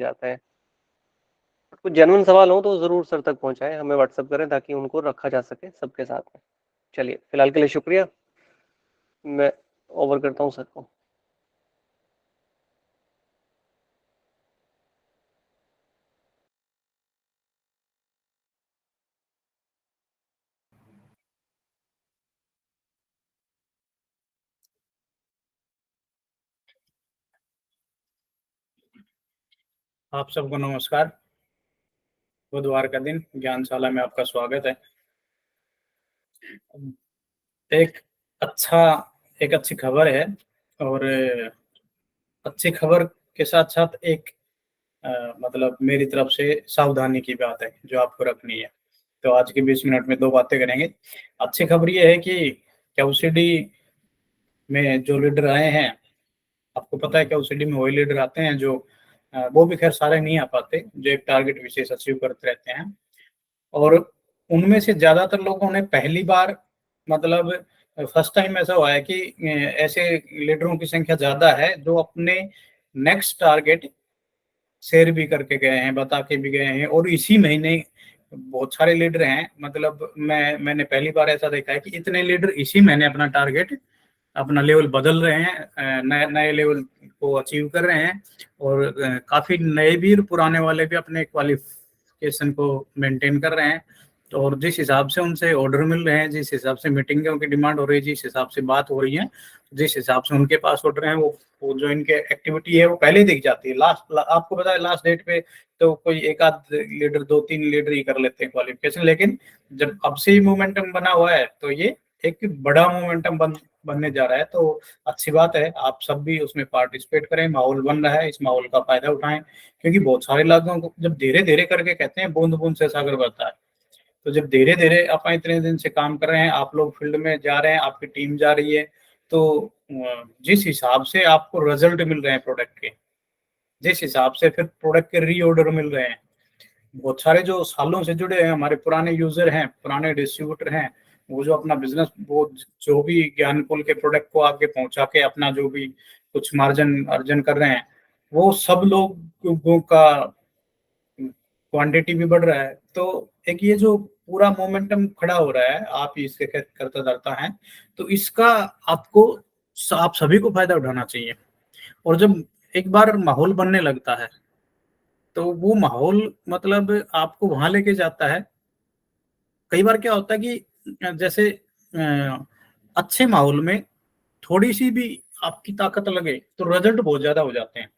जाता है। कुछ जेन्युइन सवाल हो तो ज़रूर सर तक पहुँचाएँ, हमें व्हाट्सएप करें ताकि उनको रखा जा सके सबके साथ में। चलिए, फिलहाल के लिए शुक्रिया। मैं ओवर करता हूँ सर को। आप सबको नमस्कार। बुधवार का दिन ज्ञानशाला में आपका स्वागत है। एक अच्छा एक अच्छी खबर है, और अच्छी खबर के साथ साथ एक मतलब मेरी तरफ से सावधानी की बात है जो आपको रखनी है। तो आज के 20 मिनट में दो बातें करेंगे। अच्छी खबर ये है कि क्यूसीडी में जो लीडर आए हैं, आपको पता है क्यूसीडी में वही लीडर आते हैं जो वो भी खैर सारे नहीं आ पाते, जो एक टारगेट विशेष अचीव करते रहते हैं। और उनमें से ज्यादातर लोगों ने पहली बार, मतलब फर्स्ट टाइम ऐसा हुआ है कि ऐसे लीडरों की संख्या ज्यादा है जो अपने नेक्स्ट टारगेट शेयर भी करके गए हैं, बता के भी गए हैं। और इसी महीने बहुत सारे लीडर हैं, मतलब मैंने पहली बार ऐसा देखा है कि इतने लीडर इसी महीने अपना टारगेट, अपना लेवल बदल रहे हैं, नए नए लेवल को अचीव कर रहे हैं। और काफी नए भी और पुराने वाले भी अपने क्वालिफिकेशन को मेंटेन कर रहे हैं। तो और जिस हिसाब से उनसे ऑर्डर मिल रहे हैं, जिस हिसाब से मीटिंगों की डिमांड हो रही है, जिस हिसाब से बात हो रही है, जिस हिसाब से उनके पास ऑर्डर है, वो जो इनके एक्टिविटी है वो पहले ही दिख जाती है। आपको पता है लास्ट डेट पे तो कोई एक आध लीडर, दो तीन लीडर ही कर लेते हैं क्वालिफिकेशन, लेकिन जब अब से ही मोमेंटम बना हुआ है तो ये एक बड़ा मोमेंटम बनने जा रहा है। तो अच्छी बात है, आप सब भी उसमें पार्टिसिपेट करें। माहौल बन रहा है, इस माहौल का फायदा उठाएं, क्योंकि बहुत सारे लोगों को जब धीरे धीरे करके कहते हैं बूंद बूंद से सागर बढ़ता है। तो जब धीरे धीरे आप इतने दिन से काम कर रहे हैं, आप लोग फील्ड में जा रहे हैं, आपकी टीम जा रही है, तो जिस हिसाब से आपको रिजल्ट मिल रहे हैं प्रोडक्ट के, जिस हिसाब से फिर प्रोडक्ट के रीऑर्डर मिल रहे हैं, बहुत सारे जो सालों से जुड़े हैं, हमारे पुराने यूजर हैं, पुराने डिस्ट्रीब्यूटर हैं, वो जो अपना बिजनेस, वो जो भी ज्ञानकुल के प्रोडक्ट को आगे पहुंचा के अपना जो भी कुछ मार्जिन अर्जन कर रहे हैं, वो सब लोगों का क्वांटिटी भी बढ़ रहा है। तो एक ये जो पूरा मोमेंटम खड़ा हो रहा है, आप इसके करता धरता है, तो इसका आपको, आप सभी को फायदा उठाना चाहिए। और जब एक बार माहौल बनने लगता है तो वो माहौल मतलब आपको वहां लेके जाता है। कई बार क्या होता है कि जैसे अच्छे माहौल में थोड़ी सी भी आपकी ताकत लगे तो रिजल्ट बहुत ज्यादा हो जाते हैं।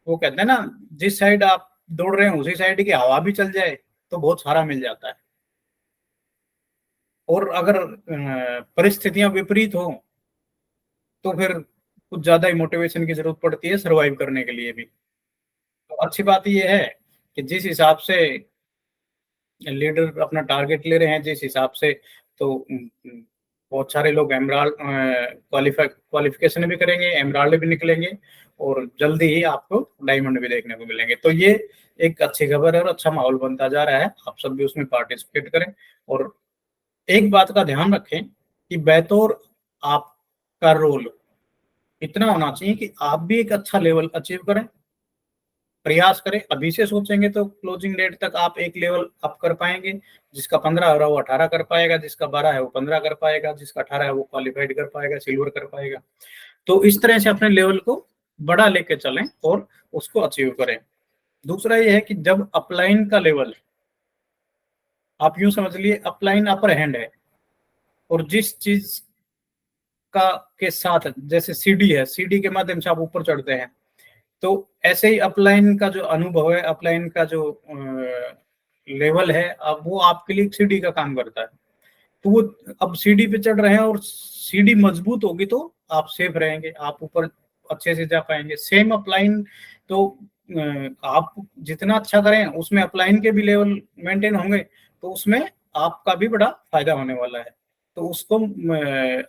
वो कहते हैं ना, जिस साइड आप दौड़ रहे हैं उसी साइड की हवा भी चल जाए तो बहुत सारा मिल जाता है। और अगर परिस्थितियां विपरीत हो तो फिर कुछ ज्यादा ही मोटिवेशन की जरूरत पड़ती है सरवाइव करने के लिए भी। तो अच्छी बात यह है कि जिस हिसाब से लीडर अपना टारगेट ले रहे हैं, जिस हिसाब से, तो बहुत सारे लोग एमराल्ड क्वालिफिकेशन भी करेंगे, एमराल्ड भी निकलेंगे, और जल्दी ही आपको डायमंड भी देखने को मिलेंगे। तो ये एक अच्छी खबर है और अच्छा माहौल बनता जा रहा है। आप सब भी उसमें पार्टिसिपेट करें। और एक बात का ध्यान रखें कि बैतौर आपका रोल इतना होना चाहिए कि आप भी एक अच्छा लेवल अचीव करें, प्रयास करें। अभी से सोचेंगे तो क्लोजिंग डेट तक आप एक लेवल अप कर पाएंगे। जिसका 15 हो रहा है वो 18 कर पाएगा, जिसका 12 है वो 15 कर पाएगा, जिसका 18 है वो क्वालिफाइड कर पाएगा, सिल्वर कर पाएगा। तो इस तरह से अपने लेवल को बड़ा लेके चलें और उसको अचीव करें। दूसरा ये है कि जब अपलाइन का लेवल, आप यूं समझ लिए अपलाइन अपर हैंड है, और जिस चीज का के साथ, जैसे सीडी है, सीडी के माध्यम से आप ऊपर चढ़ते हैं, तो ऐसे ही अपलाइन का जो अनुभव है, अपलाइन का जो लेवल है, अब वो आपके लिए सीडी का काम करता है। तो वो अब सीडी पे चढ़ रहे हैं, और सीडी मजबूत होगी तो आप सेफ रहेंगे, आप ऊपर अच्छे से जा पाएंगे। सेम अपलाइन, तो आप जितना अच्छा करें उसमें अपलाइन के भी लेवल मेंटेन होंगे, तो उसमें आपका भी बड़ा फायदा होने वाला है। तो उसको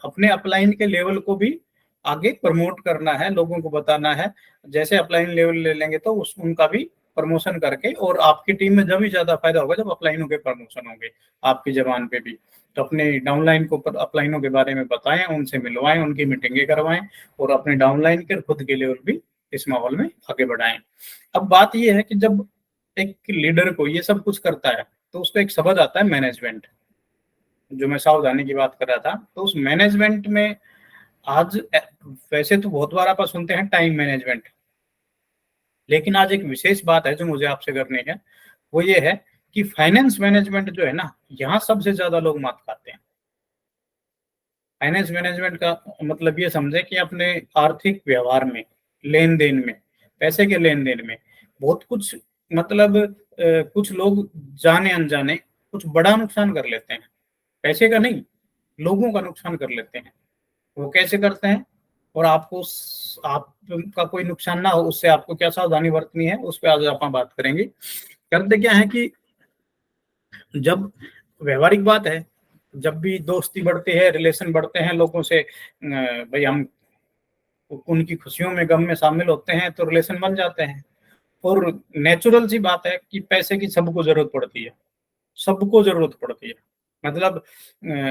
अपने अपलाइन के लेवल को भी आगे प्रमोट करना है, लोगों को बताना है। जैसे अपलाइन लेवल ले लेंगे तो उनका भी प्रमोशन करके, और आपकी टीम में जब भी ज्यादा फायदा होगा जब अपलाइनों के प्रमोशन होंगे आपकी जबान पे भी। तो अपने डाउनलाइन को अपलाइनों के बारे में बताएं, उनसे मिलवाएं, उनकी मीटिंगें करवाएं, और अपने डाउनलाइन के खुद के लेवल भी इस माहौल में आगे बढ़ाएं। अब बात ये है कि जब एक लीडर को ये सब कुछ करता है तो उसको एक शब्द आता है मैनेजमेंट, जो मैं सावधानी की बात कर रहा था। तो उस मैनेजमेंट में आज वैसे तो बहुत बार आप सुनते हैं टाइम मैनेजमेंट, लेकिन आज एक विशेष बात है जो मुझे आपसे करनी है, वो ये है कि फाइनेंस मैनेजमेंट जो है ना, यहाँ सबसे ज्यादा लोग मात खाते हैं। फाइनेंस मैनेजमेंट का मतलब ये समझे कि अपने आर्थिक व्यवहार में, लेन देन में, पैसे के लेन देन में बहुत कुछ मतलब कुछ लोग जाने अनजाने कुछ बड़ा नुकसान कर लेते हैं। पैसे का नहीं, लोगों का नुकसान कर लेते हैं। वो कैसे करते हैं और आपको आपका कोई नुकसान ना हो उससे आपको क्या सावधानी बरतनी है, उस पर आज आप बात करेंगे। करते क्या है कि जब व्यवहारिक बात है, जब भी दोस्ती बढ़ती है, रिलेशन बढ़ते हैं लोगों से, भाई हम उनकी खुशियों में गम में शामिल होते हैं तो रिलेशन बन जाते हैं। और नेचुरल सी बात है कि पैसे की सबको जरूरत पड़ती है, सबको जरूरत पड़ती है। मतलब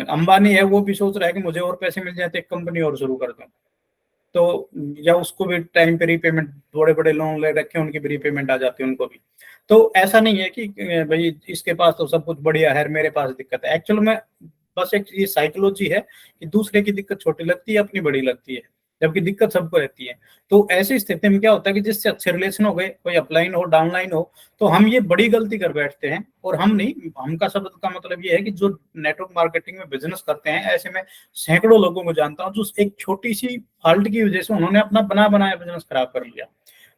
अंबानी है, वो भी सोच रहा है कि मुझे और पैसे मिल जाए तो एक कंपनी और शुरू कर दूं, तो या उसको भी टाइम पे रीपेमेंट, बड़े बड़े लोन ले रखे उनकी भी रीपेमेंट आ जाती है उनको भी। तो ऐसा नहीं है कि भाई इसके पास तो सब कुछ बढ़िया है, मेरे पास दिक्कत है। एक्चुअल में बस एक ये साइकोलॉजी है कि दूसरे की दिक्कत छोटी लगती है, अपनी बड़ी लगती है, जबकि दिक्कत सबको रहती है। तो ऐसी स्थिति में क्या होता है कि जिससे अच्छे रिलेशन हो गए, कोई अपलाइन हो डाउनलाइन हो, तो हम ये बड़ी गलती कर बैठते हैं। और हम नहीं, हम का शब्द का मतलब ये है कि जो नेटवर्क मार्केटिंग में बिजनेस करते हैं, ऐसे में सैकड़ों लोगों को जानता हूँ जो एक छोटी सी फॉल्ट की वजह से उन्होंने अपना बना बनाया बिजनेस खराब कर लिया।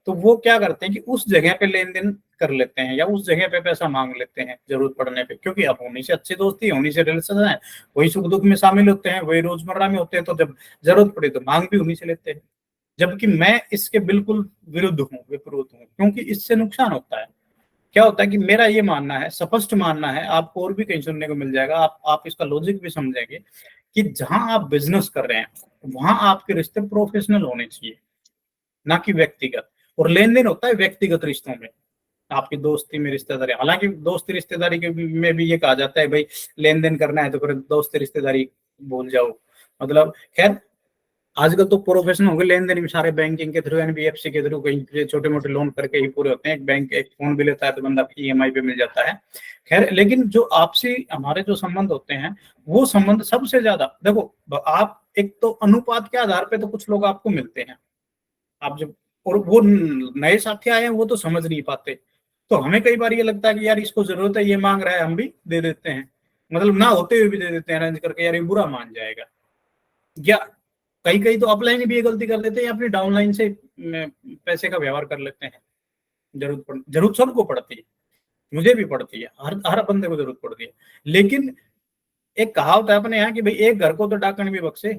तो वो क्या करते हैं कि उस जगह पे लेन देन कर लेते हैं या उस जगह पे पैसा मांग लेते हैं जरूरत पड़ने पे, क्योंकि अब उन्हीं से अच्छी दोस्ती है, उन्हीं से रिलेशन है, वही सुख दुख में शामिल होते हैं, वही रोजमर्रा में होते हैं, तो जब जरूरत पड़े तो मांग भी उन्हीं से लेते हैं। जबकि मैं इसके बिल्कुल विरुद्ध हूँ, विपरीत हूँ, क्योंकि इससे नुकसान होता है। क्या होता है कि मेरा ये मानना है, स्पष्ट मानना है, आपको और भी कहीं सुनने को मिल जाएगा, आप इसका लॉजिक भी समझेंगे कि जहां आप बिजनेस कर रहे हैं वहां आपके रिश्ते प्रोफेशनल होने चाहिए, ना कि व्यक्तिगत। और लेन देन होता है व्यक्तिगत रिश्तों में, आपकी दोस्ती में, रिश्तेदारी। हालांकि दोस्ती रिश्तेदारी के में भी ये कहा जाता है भाई लेन देन करना है तो फिर दोस्ती रिश्तेदारी भूल जाओ। मतलब खैर आजकल तो प्रोफेशनल हो गए लेन देन भी सारे, बैंकिंग के थ्रू, एनबीएफसी के थ्रू, कहीं छोटे मोटे लोन करके ही पूरे होते हैं। एक बैंक एक फोन भी लेता है तो बंदा ईएमआई पे मिल जाता है। खैर, लेकिन जो आपसी हमारे जो संबंध होते हैं, वो संबंध सबसे ज्यादा देखो, आप एक तो अनुपात के आधार पे तो कुछ लोग आपको मिलते हैं, आप जब, और वो नए साथी आए हैं वो तो समझ नहीं पाते। तो हमें कई बार ये लगता है कि यार इसको जरूरत है, ये मांग रहा है, हम भी दे देते हैं, मतलब ना होते हुए भी दे देते हैं अरेंज करके, यार ये बुरा मान जाएगा। या कई कई तो अपलाइन भी ये गलती कर लेते हैं, अपनी डाउनलाइन से पैसे का व्यवहार कर लेते हैं। जरूरत सबको पड़ती है, मुझे भी पड़ती है, हर हर बंदे को जरूरत पड़ती है। लेकिन एक कहावत है अपने यहाँ कि भाई एक घर को तो डाकन भी बख्शे।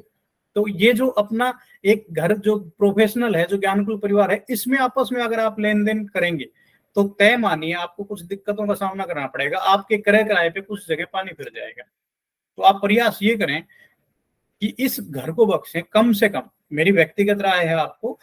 तो ये जो अपना एक घर जो प्रोफेशनल है, जो ज्ञानकुल परिवार है, इसमें आपस में अगर आप लेन देन करेंगे तो तय मानिए आपको कुछ दिक्कतों का सामना करना पड़ेगा, आपके क्रय किराए पे कुछ जगह पानी फिर जाएगा। तो आप प्रयास ये करें कि इस घर को बख्शें कम से कम। मेरी व्यक्तिगत राय है आपको,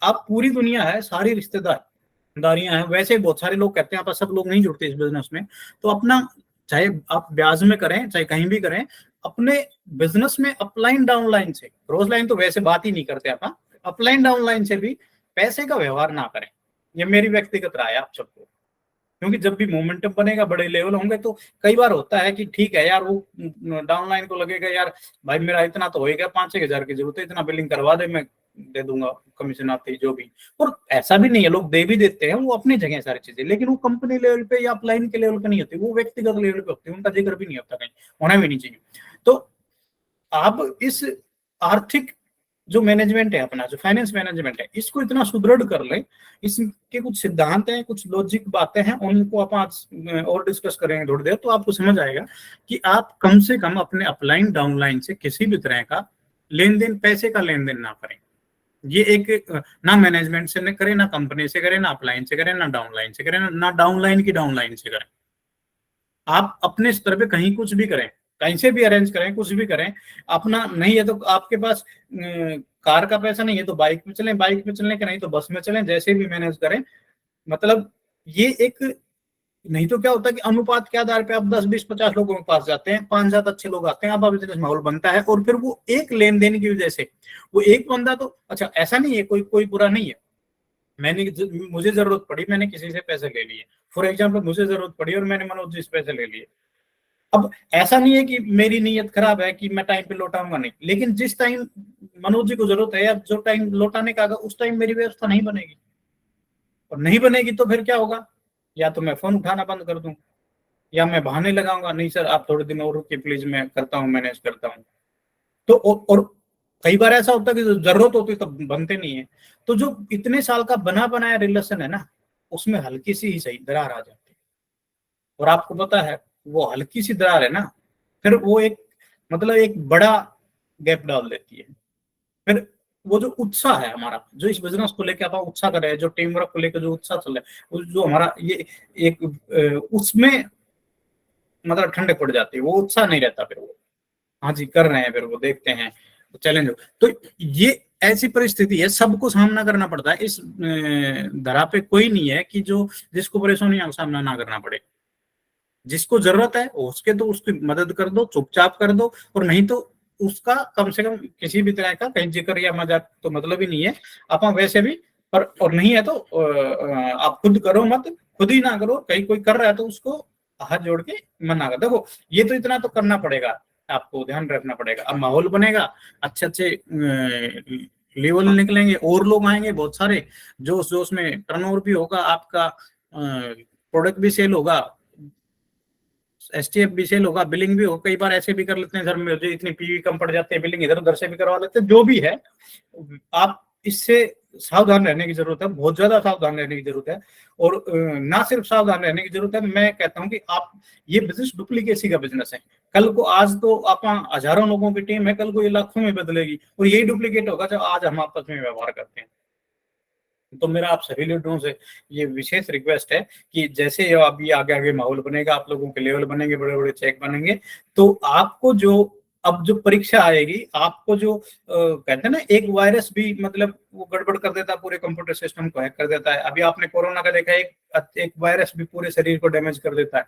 आप पूरी दुनिया है, सारी रिश्तेदारियां हैं, वैसे बहुत सारे लोग कहते हैं आप, सब लोग नहीं जुड़ते इस बिजनेस में। तो अपना, चाहे आप ब्याज में करें चाहे कहीं भी करें, अपने बिजनेस में अपलाइन डाउनलाइन से, क्रॉस लाइन तो वैसे बात ही नहीं करते आप, अपलाइन डाउनलाइन से भी पैसे का व्यवहार ना करें। ये मेरी व्यक्तिगत राय है आप सबको, क्योंकि जब भी मोमेंटम बनेगा, बड़े लेवल होंगे, तो कई बार होता है कि ठीक है यार, वो डाउनलाइन को लगेगा यार भाई मेरा इतना तो होएगा, 5-6 हजार की जरूरत है, इतना बिलिंग करवा दे, मैं दे दूंगा कमीशन आते ही जो भी। और ऐसा भी नहीं है, लोग दे भी देते हैं, वो अपनी जगह सारी चीजें, लेकिन वो कंपनी लेवल पे या अपलाइन के लेवल पे नहीं होती, वो व्यक्तिगत लेवल पे होती है, उनका जिक्र भी नहीं होता, कहीं होना भी नहीं चाहिए। तो आप इस आर्थिक जो मैनेजमेंट है अपना, जो फाइनेंस मैनेजमेंट है, इसको इतना सुदृढ़ कर लें, इसके कुछ सिद्धांत हैं, कुछ लॉजिक बातें हैं, उनको आप आज और डिस्कस करेंगे थोड़ी देर, तो आपको समझ आएगा कि आप कम से कम अपने अपलाइन डाउनलाइन से किसी भी तरह का लेन देन, पैसे का लेन देन ना करें। ये एक ना मैनेजमेंट से करें, ना कंपनी से करें, ना अपलाइन से करें, ना डाउनलाइन से करें, ना डाउनलाइन की डाउनलाइन से करें। आप अपने स्तर पे कहीं कुछ भी करें, कहीं से भी अरेंज करें, कुछ भी करें, अपना नहीं है तो आपके पास कार का पैसा नहीं है तो बाइक में चलें, बाइक में चलने का नहीं तो बस में चलें, जैसे भी मैनेज करें। मतलब ये एक, नहीं तो क्या होता है कि अनुपात के आधार पे आप 10-20-50 लोगों के पास जाते हैं, 5-7 अच्छे लोग आते हैं, आप बिजनेस माहौल बनता है, और फिर वो एक लेन देन की वजह से वो एक बंदा, तो अच्छा ऐसा नहीं है, कोई बुरा नहीं है, मुझे जरूरत पड़ी, मैंने किसी से पैसे ले लिए। फॉर एग्जाम्पल मुझे जरूरत पड़ी और मैंने मनोज जी से पैसे ले लिए। अब ऐसा नहीं है कि मेरी नीयत खराब है कि मैं टाइम पे लौटाऊंगा नहीं, लेकिन जिस टाइम मनोज जी को जरूरत है या जो टाइम लौटाने का आगा उस टाइम मेरी व्यवस्था नहीं बनेगी, और नहीं बनेगी तो फिर क्या होगा, या तो मैं फोन उठाना बंद कर दूं, या मैं बहाने लगाऊंगा, नहीं सर आप थोड़े दिन और रुकिए प्लीज, मैं करता हूँ, मैनेज करता हूँ। तो और कई बार ऐसा होता है कि जरूरत होती है तब बनते नहीं है। तो जो इतने साल का बना बनाया रिलेशन है ना, उसमें हल्की सी ही सही दरार आ जाती है, और आपको पता है वो हल्की सी दरार है ना, फिर वो एक मतलब एक बड़ा गैप डाल देती है। फिर वो जो उत्साह है हमारा, जो इस बिजनेस को लेकर आप उत्साह कर रहे हैं, जो टीम वर्क को लेकर जो उत्साह चल रहा है, जो हमारा ये एक उसमें मतलब ठंडक पड़ जाती है, वो उत्साह नहीं रहता फिर वो, हाँ जी कर रहे हैं, फिर वो देखते हैं चैलेंज। तो ये ऐसी परिस्थिति है, सबको सामना करना पड़ता है। इस धरा पे कोई नहीं है कि जो जिसको परेशानियों का सामना ना करना पड़े। जिसको जरूरत है उसके तो उसकी मदद कर दो, चुपचाप कर दो, और नहीं तो उसका कम से कम किसी भी तरह का कहीं जिक्र या मजाक तो मतलब ही नहीं है। आप वैसे भी पर, और नहीं है तो आप खुद करो मत, खुद ही ना करो, कहीं कोई कर रहा है तो उसको हाथ जोड़ के मना कर। देखो ये तो इतना तो करना पड़ेगा, आपको ध्यान रखना पड़ेगा। अब माहौल बनेगा, अच्छे अच्छे लेवल निकलेंगे, और लोग आएंगे बहुत सारे, जोश जोश में टर्नओवर भी होगा, आपका प्रोडक्ट भी सेल होगा, एसटीएफ भी सेल होगा, बिलिंग भी हो। कई बार ऐसे भी कर लेते हैं सर मुझे इतनी पीवी कम पड़ जाते हैं, बिलिंग इधर उधर से भी करवा लेते हैं। जो भी है आप इससे सावधान रहने की जरूरत है, बहुत ज्यादा सावधान रहने की जरूरत है। और ना सिर्फ सावधान रहने की जरूरत है, मैं कहता हूं कि आप ये बिजनेस डुप्लीकेसी का बिजनेस है। कल को आज तो आप हजारों लोगों की टीम है, कल को ये लाखों में बदलेगी, और यही डुप्लीकेट होगा जब आज हम आपस में व्यवहार करते हैं। तो मेरा आप सभी लीडरों से ये विशेष रिक्वेस्ट है कि जैसे अभी आगे आगे माहौल बनेगा, आप लोगों के लेवल बनेंगे, बड़े बड़े चेक बनेंगे, तो आपको जो अब जो परीक्षा आएगी, आपको जो कहते हैं ना एक वायरस भी मतलब वो गड़बड़ कर देता है, पूरे कंप्यूटर सिस्टम को हैक कर देता है। अभी आपने कोरोना का देखा, एक वायरस भी पूरे शरीर को डैमेज कर देता है,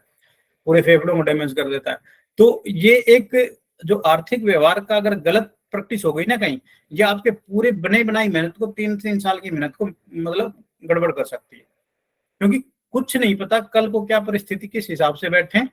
पूरे फेफड़ों को डैमेज कर देता है। तो ये एक जो आर्थिक व्यवहार का अगर गलत प्रैक्टिस हो गई ना कहीं, ये आपके पूरे बने बनाई मेहनत को, 3-3 साल की मेहनत को मतलब गड़बड़ कर सकती है। क्योंकि कुछ नहीं पता कल को क्या परिस्थिति किस हिसाब से बैठे।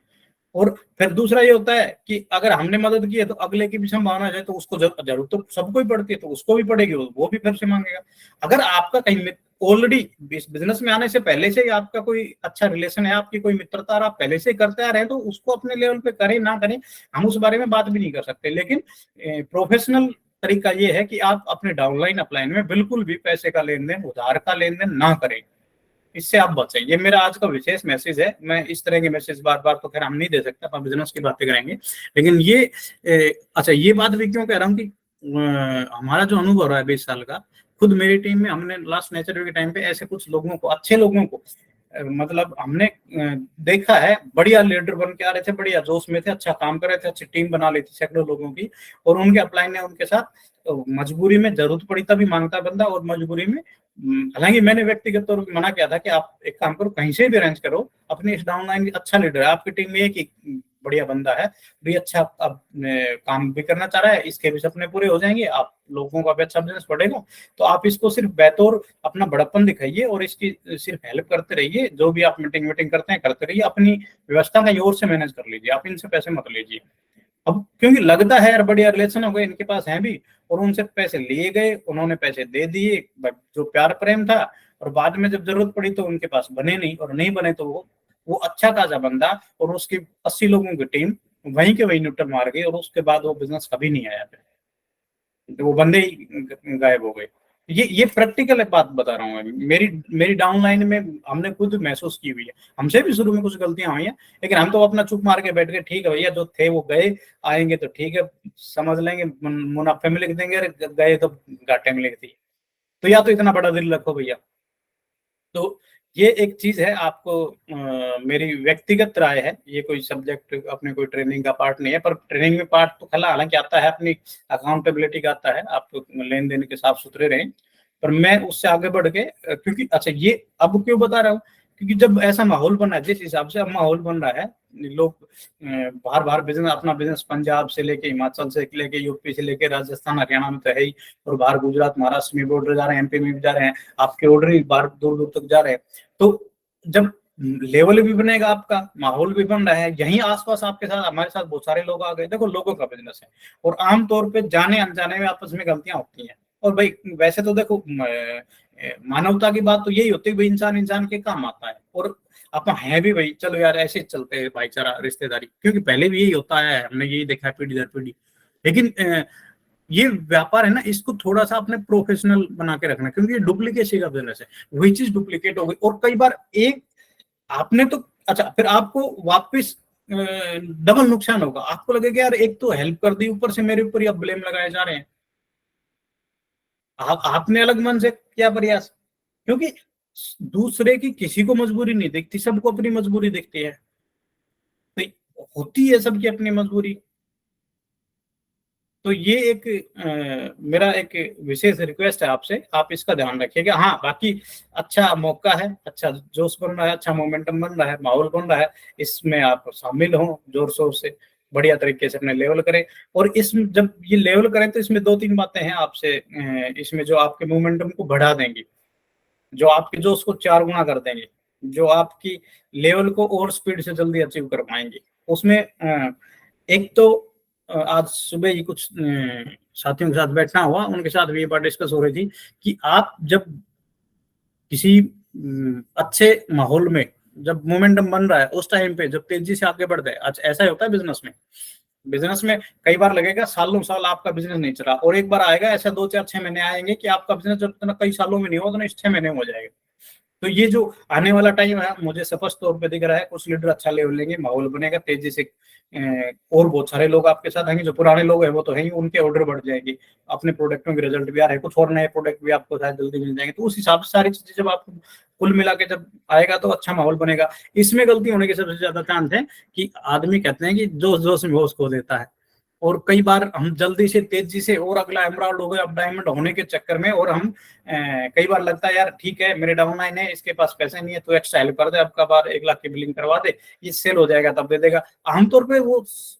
और फिर दूसरा ये होता है कि अगर हमने मदद की है तो अगले की भी संभावना है, तो उसको जरूरत तो सबको ही पड़ती है, तो उसको भी पड़ेगी, वो भी फिर से मांगेगा। अगर आपका कहीं ऑलरेडी इस बिजनेस में आने से पहले से आपका कोई अच्छा रिलेशन है, आपकी कोई मित्रता आप पहले से करते आ रहे हैं, तो उसको अपने लेवल पे करें ना करें हम उस बारे में बात भी नहीं कर सकते। लेकिन प्रोफेशनल तरीका ये है कि आप अपने डाउनलाइन अपलाइन में बिल्कुल भी पैसे का लेन देन, उधार का लेन देन ना करें, इससे आप बचें। ये मेरा आज का विशेष मैसेज है। मैं इस तरह के मैसेज बार बार तो खैर हम नहीं दे सकते, अपन बिजनेस की बातें करेंगे, लेकिन ये अच्छा ये बात भी क्यों कह रहा हूँ कि हमारा जो अनुभव रहा है 20 साल का, खुद मेरी टीम में हमने लास्ट नेचर के टाइम पे ऐसे कुछ लोगों को, अच्छे लोगों को मतलब हमने देखा है, बढ़िया लीडर बन के आ रहे थे, बढ़िया जोश में थे, अच्छा काम कर रहे थे, अच्छी टीम बना ली थी सैकड़ों लोगों की, और उनके अपलाइन ने उनके साथ मजबूरी में जरूरत पड़ी तभी मांगता बंदा, और मजबूरी में हालांकि मैंने व्यक्तिगत तौर पर मना किया था कि आप एक काम करो, कहीं से भी अरेंज करो, अपनी इस डाउनलाइन अच्छा लीडर है आपकी टीम में, एक बढ़िया बंदा है, भी अच्छा अब काम भी करना चाह रहा है, इसके भी सपने पूरे हो जाएंगे, आप लोगों का भी अच्छा बिजनेस बढ़ेगा। तो आप इसको सिर्फ बैतौर अपना बड़प्पन दिखाइए और इसकी सिर्फ हेल्प करते रहिए, जो भी आप मीटिंग करते हैं करते रहिए, अपनी व्यवस्था का योर से मैनेज कर लीजिए, आप इनसे पैसे मत लीजिए। अब क्योंकि लगता है यार बढ़िया रिलेशन हो गए इनके पास है भी, और उनसे पैसे लिए गए, उन्होंने पैसे दे दिए, जो प्यार प्रेम था, और बाद में जब जरूरत पड़ी तो उनके पास बने नहीं, और नहीं बने तो वो अच्छा खासा बंदा और उसकी 80 लोगों की टीम वहीं के वहीं न्यूट्रल मार गई, और उसके बाद वो बिजनेस कभी नहीं आया, फिर वो बंदे ही गायब हो गए। ये प्रैक्टिकल एक बात बता रहा हूँ, मेरी डाउनलाइन में हमने खुद महसूस की हुई है। हमसे भी शुरू में कुछ गलतियां हुई हैं, लेकिन हम तो अपना चुप मार के बैठ गए, ठीक है भैया जो थे वो गए, आएंगे तो ठीक है समझ लेंगे, मुनाफे में लिख देंगे, गए तो घाटे में लिख दी, तो या तो इतना बड़ा दिल रखो भैया। तो ये एक चीज है, आपको मेरी व्यक्तिगत राय है, ये कोई सब्जेक्ट अपने कोई ट्रेनिंग का पार्ट नहीं है, पर ट्रेनिंग में पार्ट तो खला हालांकि आता है, अपनी अकाउंटेबिलिटी का आता है, आप तो लेन देन के साफ सुथरे रहें। पर मैं उससे आगे बढ़ के क्योंकि अच्छा ये अब क्यों बता रहा हूँ, क्योंकि जब ऐसा माहौल बना है, जिस हिसाब से अब माहौल बन रहा है, लोग बाहर बाहर बिजनेस, अपना बिजनेस पंजाब से लेके, हिमाचल से लेके, यूपी से लेके, राजस्थान हरियाणा में तो है ही, और बाहर गुजरात महाराष्ट्र में भी ऑर्डर जा रहे हैं, एमपी में भी जा रहे हैं, आपके ऑर्डर ही बाहर दूर दूर तक जा रहे हैं। तो जब लेवल भी बनेगा, आपका माहौल भी बन रहा है, यहीं आसपास आपके साथ, हमारे साथ बहुत सारे लोग आ गए। देखो लोगों का बिजनेस है, और आमतौर पे जाने अनजाने में आपस में गलतियां होती हैं। और भाई वैसे तो देखो मानवता की बात तो यही होती है भाई, इंसान इंसान के काम आता है, और अपन है भी भाई, चलो यार ऐसे चलते हैं भाईचारा रिश्तेदारी, क्योंकि पहले भी यही होता है, हमने यही देखा है पीढ़ी दर पीढ़ी। लेकिन ये व्यापार है ना, इसको थोड़ा सा अपने प्रोफेशनल बना के रखना, क्योंकि डुप्लीकेसी का बिजनेस है, वही चीज डुप्लीकेट हो गई, और कई बार एक आपने तो अच्छा, फिर आपको वापस डबल नुकसान होगा। आपको लगेगा यार एक तो हेल्प कर दी, ऊपर से मेरे ऊपर ही अब ब्लेम लगाए जा रहे हैं। आपने अलग मन से किया प्रयास, क्योंकि दूसरे की किसी को मजबूरी नहीं दिखती, सबको अपनी मजबूरी दिखती है, तो होती है सबकी अपनी मजबूरी। तो ये एक मेरा एक विशेष रिक्वेस्ट है आपसे, आप इसका ध्यान रखिएगा। हाँ बाकी अच्छा मौका है, अच्छा जोश बन रहा है, अच्छा मोमेंटम बन रहा है, माहौल बन रहा है, इसमें आप शामिल हों जोर शोर से, बढ़िया तरीके से अपने लेवल करें। और इसमें जब ये लेवल करें तो इसमें 2-3 बातें हैं आपसे, इसमें जो आपके मोमेंटम को बढ़ा देंगी, जो आपके जोश को 4 गुना कर देंगे, जो आपकी लेवल को और स्पीड से जल्दी अचीव कर पाएंगे। उसमें एक तो आज सुबह ही कुछ साथियों के साथ बैठना हुआ, उनके साथ भी ये बात डिस्कस हो रही थी कि आप जब किसी अच्छे माहौल में, जब मोमेंटम बन रहा है, उस टाइम पे जब तेजी से आगे बढ़ते हैं, अच्छा ऐसा ही होता है बिजनेस में। बिजनेस में कई बार लगेगा सालों साल आपका बिजनेस नहीं चला, और एक बार आएगा ऐसा 2-4-6 महीने आएंगे कि आपका बिजनेस जब तक कई सालों में नहीं होगा, तो 6 महीने में हो जाएगा। तो ये जो आने वाला टाइम है, मुझे स्पष्ट तौर पे दिख रहा है, कुछ लीडर अच्छा लेवल लेंगे, माहौल बनेगा तेजी से, और बहुत सारे लोग आपके साथ आएंगे, जो पुराने लोग हैं वो तो है ही, उनके ऑर्डर बढ़ जाएंगे, अपने प्रोडक्टों के रिजल्ट भी आ रहे हैं, कुछ और नए प्रोडक्ट भी आपको शायद जल्दी मिल जाएंगे। तो उस हिसाब से सारी चीजें जब आप कुल मिला के जब आएगा तो अच्छा माहौल बनेगा। इसमें गलती होने के सबसे ज्यादा चांस है कि आदमी कहते हैं कि जोश जोश में होश खो देता है, और कई बार हम जल्दी से तेजी से, और अगला एमराल्ड हो गया, अब डायमंड होने के चक्कर में, और हम कई बार लगता है यार ठीक है मेरे डाउन लाइन है, इसके पास पैसे नहीं है, तो एक्स्ट्रा हेल्प कर दे, अब का बार 1 लाख की बिलिंग करवा दे, ये सेल हो जाएगा तब दे देगा। आमतौर पे वो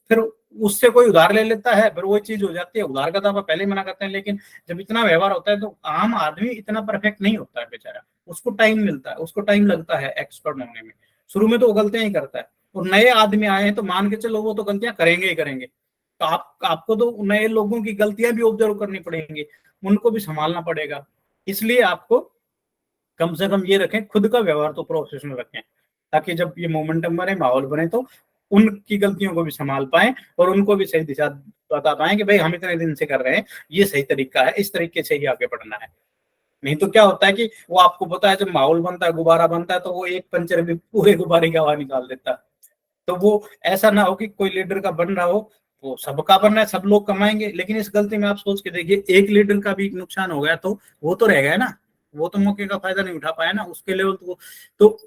फिर उससे कोई उधार ले लेता है, फिर वही चीज हो जाती है। उधार का तो आप पहले ही मना करते हैं, लेकिन जब इतना व्यवहार होता है तो आम आदमी इतना परफेक्ट नहीं होता है बेचारा, उसको टाइम मिलता है, उसको टाइम लगता है एक्सपर्ट होने में। शुरू में तो वो गलतियां ही करता है, और नए आदमी आए हैं तो मान के चलो वो तो गलतियां करेंगे ही करेंगे। तो आपको तो नए लोगों की गलतियां भी ऑब्जर्व करनी पड़ेंगी, उनको भी संभालना पड़ेगा। इसलिए आपको कम से कम ये रखें, खुद का व्यवहार तो प्रोफेशनल रखें, ताकि जब ये मोमेंटम बने, माहौल बने, तो उनकी गलतियों को भी संभाल पाए, और उनको भी सही दिशा बता पाए कि भाई हम इतने दिन से कर रहे हैं, ये सही तरीका है, इस तरीके से ही आगे बढ़ना है। नहीं तो क्या होता है कि वो आपको पता है जब माहौल बनता है, गुब्बारा बनता है, तो वो एक पंचर भी पूरे गुब्बारे की हवा निकाल देता है। तो वो ऐसा ना हो कि कोई लीडर का बन रहा हो, वो सबका बनना है, सब लोग कमाएंगे, लेकिन इस गलती में आप सोच के देखिए, एक लीडर का भी नुकसान हो गया तो वो तो रह गया ना, वो तो मौके का फायदा नहीं उठा पाया ना, उसके लेवल तो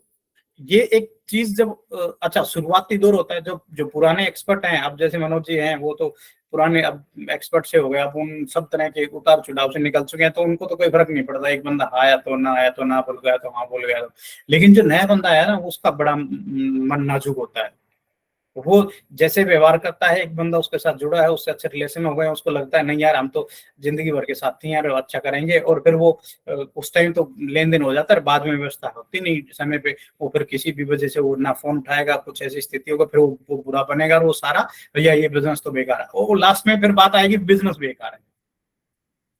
ये एक चीज जब अच्छा शुरुआती दौर होता है, जब जो पुराने एक्सपर्ट हैं, अब जैसे मनोज जी हैं, वो तो पुराने अब एक्सपर्ट से हो गए, अब उन सब तरह के उतार चढ़ाव से निकल चुके हैं, तो उनको तो कोई फर्क नहीं पड़ता, एक बंदा आया तो ना, आया तो ना बोल गया तो हाँ बोल गया तो। लेकिन जो नया बंदा आया ना, उसका बड़ा मन नाजुक होता है। वो जैसे व्यवहार करता है, एक बंदा उसके साथ जुड़ा है, उससे अच्छे रिलेशन हो गए, उसको लगता है नहीं यार हम तो जिंदगी भर के साथी हैं, और अच्छा करेंगे, और फिर वो उस टाइम तो लेन देन हो जाता है, बाद में व्यवस्था होती नहीं समय पे, वो फिर किसी भी वजह से वो ना फोन उठाएगा, कुछ ऐसी स्थिति होगा, फिर वो बुरा बनेगा, और वो सारा भैया ये बिजनेस तो बेकार है, वो लास्ट में फिर बात आएगी बिजनेस बेकार है।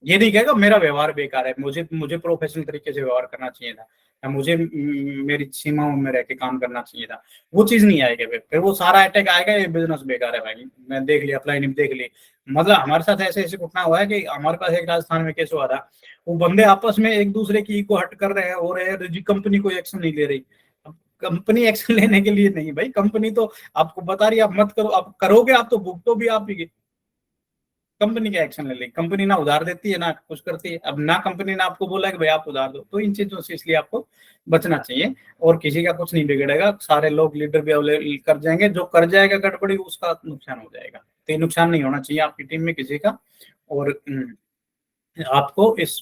ये नहीं कहेगा मेरा व्यवहार बेकार है, मुझे मुझे प्रोफेशनल तरीके से व्यवहार करना चाहिए था, या मुझे मेरी सीमाओं में रह के काम करना चाहिए था, वो चीज नहीं आएगी। फिर वो सारा अटैक आएगा, ये बिजनेस बेकार है भाई, मैं देख लिया, अप्लाई नहीं देख ली। मतलब हमारे साथ ऐसे ऐसे घटना हुआ है कि हमारे पास एक राजस्थान में केस हुआ था, वो बंदे आपस में एक दूसरे की को हट कर रहे हैं, हो रहे हैं, कंपनी कोई एक्शन नहीं ले रही। कंपनी एक्शन लेने के लिए नहीं भाई, कंपनी तो आपको बता रही है आप मत करो, आप करोगे आप तो भुगतो भी आप ही, कंपनी क्या एक्शन ले लेगी? कंपनी ना उधार देती है ना कुछ करती है, अब ना कंपनी ने आपको बोला कि भाई आप उधार दो, तो इन चीजों से इसलिए आपको बचना चाहिए। और किसी का कुछ नहीं बिगड़ेगा, सारे लोग लीडर भी अवेलेबल कर जाएंगे, जो कर जाएगा गड़बड़ी उसका नुकसान हो जाएगा, तो ये नुकसान नहीं होना चाहिए आपकी टीम में किसी का। और आपको इस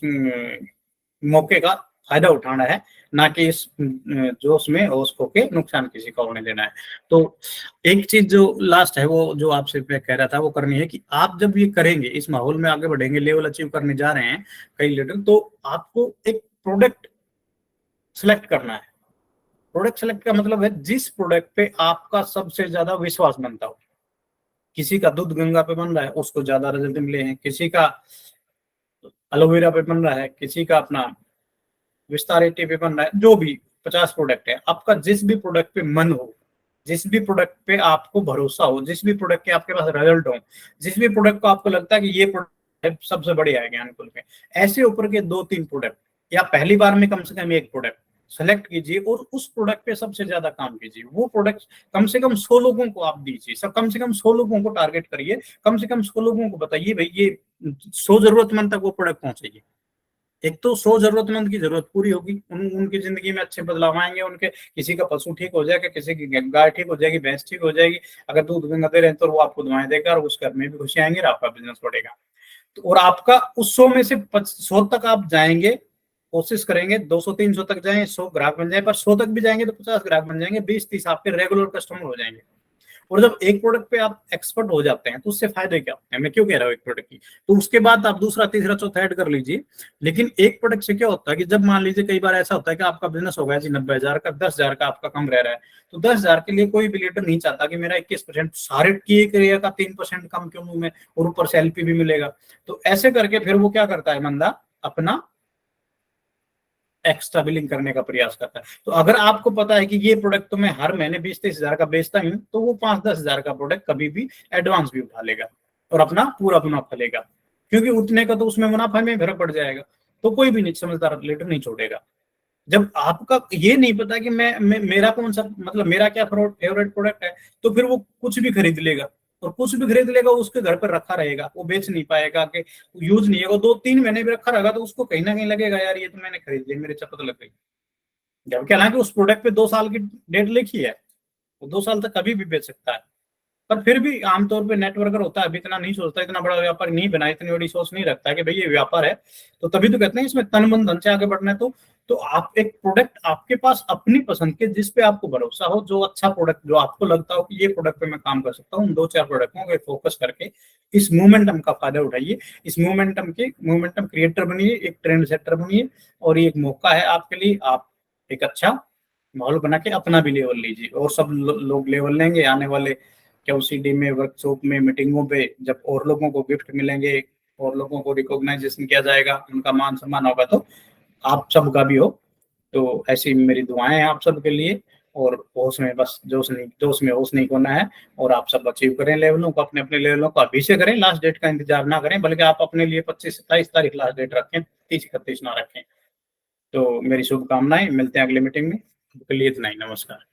मौके का फायदा उठाना है, ना कि इस जोश में होश खो के नुकसान किसी को होने देना है। तो एक चीज जो लास्ट है वो जो आपसे मैं कह रहा था वो करनी है कि आप जब ये करेंगे, इस माहौल में आगे बढ़ेंगे, लेवल अचीव करने जा रहे हैं कई लीडर, तो आपको एक प्रोडक्ट सिलेक्ट करना है। प्रोडक्ट सेलेक्ट का मतलब है जिस प्रोडक्ट पे आपका सबसे ज्यादा विश्वास बनता हो। किसी का दूध गंगा पे बन रहा है, उसको ज्यादा रिजल्ट मिले हैं, किसी का एलोवेरा पे बन रहा है, किसी का अपना विस्तार 80 पे बन रहा है, जो भी 50 प्रोडक्ट है, आपका जिस भी प्रोडक्ट पे मन हो, जिस भी प्रोडक्ट पे आपको भरोसा हो, जिस भी प्रोडक्ट के आपके पास रिजल्ट हो, जिस भी प्रोडक्ट को आपको लगता है कि ये प्रोडक्ट सबसे बढ़िया है ज्ञानकुल में, ऐसे ऊपर के 2-3 प्रोडक्ट या पहली बार में कम से कम एक प्रोडक्ट सेलेक्ट कीजिए और उस प्रोडक्ट पे सबसे ज्यादा काम कीजिए। वो प्रोडक्ट कम से कम 100 लोगों को आप दीजिए, सब कम से कम 100 लोगों को टारगेट करिए, कम से कम 100 लोगों को बताइए भाई ये 100 जरूरतमंद तक वो प्रोडक्ट पहुंचेगी। एक तो 100 जरूरतमंद की जरूरत पूरी होगी, उनकी जिंदगी में अच्छे बदलाव आएंगे, उनके किसी का पशु ठीक हो जाएगा, किसी की गाय ठीक हो जाएगी, भैंस ठीक हो जाएगी, अगर दूध गंगा दे रहे हैं तो वो आपको दवाएं देगा और उस घर में भी खुशी आएंगी और आपका बिजनेस बढ़ेगा। तो और आपका उस 100 में से 100 तक आप जाएंगे, कोशिश करेंगे 200-300 तक जाए, 100 ग्राहक बन जाए, पर 100 तक भी जाएंगे तो 50 ग्राहक बन जाएंगे, 20-30 आपके रेगुलर कस्टमर हो जाएंगे। और जब एक प्रोडक्ट पे आप एक्सपर्ट हो जाते हैं तो उससे फायदे क्या होते हैं, मैं क्यों कह रहा हूँ एक प्रोडक्ट की, तो उसके बाद आप दूसरा तीसरा चौथा ऐड कर लीजिए। लेकिन एक प्रोडक्ट से क्या होता है कि जब मान लीजिए कई बार ऐसा होता है कि आपका बिजनेस हो गया जी 90,000 का, 10,000 का आपका कम रह रहा है, तो 10,000 के लिए कोई भी लीडर नहीं चाहता कि मेरा 21% सारे की एक एरिया का 3% कम क्यों लूं मैं, और ऊपर से एलपी भी मिलेगा। तो ऐसे करके फिर वो क्या करता है बंदा, अपना एक्स्ट्रा बिलिंग करने का प्रयास करता है। तो अगर आपको पता है कि ये प्रोडक्ट तो मैं हर महीने 20-30 हजार का बेचता हूं, तो वो 5-10 हजार का प्रोडक्ट कभी भी एडवांस भी उठा लेगा और अपना पूरा मुनाफा लेगा, क्योंकि उतने का तो उसमें मुनाफा में फर्क पड़ जाएगा। तो कोई भी नहीं समझदार लीडर नहीं छोड़ेगा। जब आपका ये नहीं पता कि मेरा कौन सा, मतलब मेरा क्या फेवरेट प्रोडक्ट है, तो फिर वो कुछ भी खरीद लेगा, और कुछ भी खरीद लेगा उसके घर पर रखा रहेगा, वो बेच नहीं पाएगा, कि यूज नहीं है, वो 2-3 महीने भी रखा रहेगा तो उसको कहीं ना कहीं लगेगा यार ये तो मैंने खरीद लिया, मेरे चपत लग गई। जबकि हालांकि उस प्रोडक्ट पे 2 साल की डेट लिखी है, वो 2 साल तक कभी भी बेच सकता है। पर फिर भी आमतौर पे नेटवर्कर होता है, अभी इतना नहीं सोचता, इतना बड़ा व्यापार नहीं बना, इतनी बड़ी सोच नहीं रखता कि भाई ये व्यापार है। तो तभी तो कहते हैं इसमें तन मन धन से आगे बढ़ना है। तो आप एक प्रोडक्ट आपके पास अपनी पसंद के, जिस पे आपको भरोसा हो, जो अच्छा प्रोडक्ट, जो आपको लगता हो कि ये प्रोडक्ट पे मैं काम कर सकता हूँ, उन 2-4 प्रोडक्टों पे फोकस करके इस मोमेंटम का फायदा उठाइए, इस मोमेंटम क्रिएटर बनिए, एक ट्रेंड सेटर बनिए, और ये एक मौका है आपके लिए। आप एक अच्छा माहौल बना के अपना भी लेवल लीजिए, और सब लोग लेवल लेंगे आने वाले क्यूसीडी में, वर्कशॉप में, मीटिंगों पे, जब और लोगों को गिफ्ट मिलेंगे और लोगों को रिकॉग्नाइजेशन किया जाएगा, उनका मान सम्मान होगा, तो आप सबका भी हो। तो ऐसी मेरी दुआएं हैं आप सबके लिए। और होश में बस जोश में होश नहीं खोना है, और आप सब अचीव करें लेवलों को, अपने अपने लेवलों को अभी से करें, लास्ट डेट का इंतजार ना करें, बल्कि आप अपने लिए 25-27 तारीख लास्ट डेट रखें, 30-31 ना रखें। तो मेरी शुभकामनाएं, मिलते हैं अगली मीटिंग में। के लिए इतना ही, नमस्कार।